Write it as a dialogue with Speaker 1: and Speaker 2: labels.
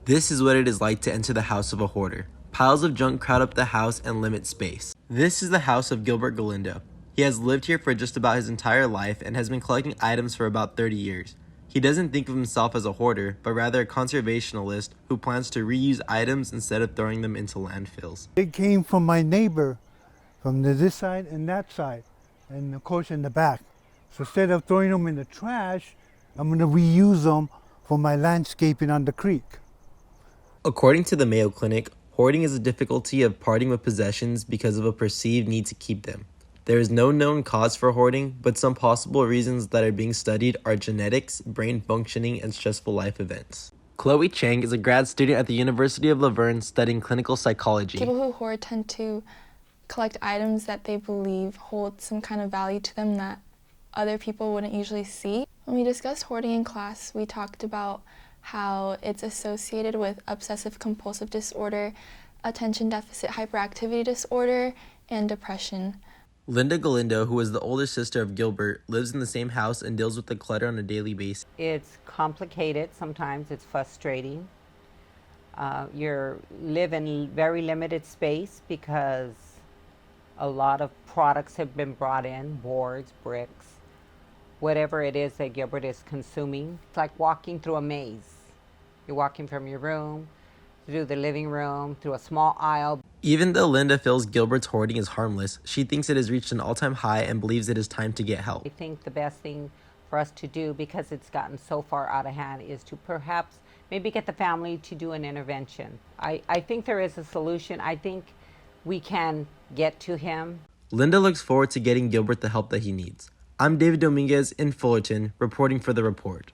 Speaker 1: This is what it is like to enter the house of a hoarder. Piles of junk crowd up the house and limit space. This is the house of Gilbert Galindo. He has lived here for just about his entire life and has been collecting items for about 30 years. He doesn't think of himself as a hoarder, but rather a conservationalist who plans to reuse items instead of throwing them into landfills.
Speaker 2: It came from my neighbor, from this side and that side, and of course in the back. So instead of throwing them in the trash, I'm going to reuse them for my landscaping on the creek.
Speaker 1: According to the Mayo Clinic, hoarding is a difficulty of parting with possessions because of a perceived need to keep them. There is no known cause for hoarding, but some possible reasons that are being studied are genetics, brain functioning, and stressful life events. Chloe Chang is a grad student at the University of Laverne studying clinical psychology.
Speaker 3: People who hoard tend to collect items that they believe hold some kind of value to them that other people wouldn't usually see. When we discussed hoarding in class, we talked about how it's associated with obsessive-compulsive disorder, attention deficit hyperactivity disorder, and depression.
Speaker 1: Linda Galindo, who is the older sister of Gilbert, lives in the same house and deals with the clutter on a daily basis.
Speaker 4: It's complicated sometimes, it's frustrating. You live in very limited space because a lot of products have been brought in, boards, bricks, whatever it is that Gilbert is consuming. It's like walking through a maze. You're walking from your room, through the living room, through a small aisle.
Speaker 1: Even though Linda feels Gilbert's hoarding is harmless, she thinks it has reached an all-time high and believes it is time to get help.
Speaker 4: I think the best thing for us to do, because it's gotten so far out of hand, is to perhaps maybe get the family to do an intervention. I think there is a solution. I think we can get to him.
Speaker 1: Linda looks forward to getting Gilbert the help that he needs. I'm David Dominguez in Fullerton, reporting for The Report.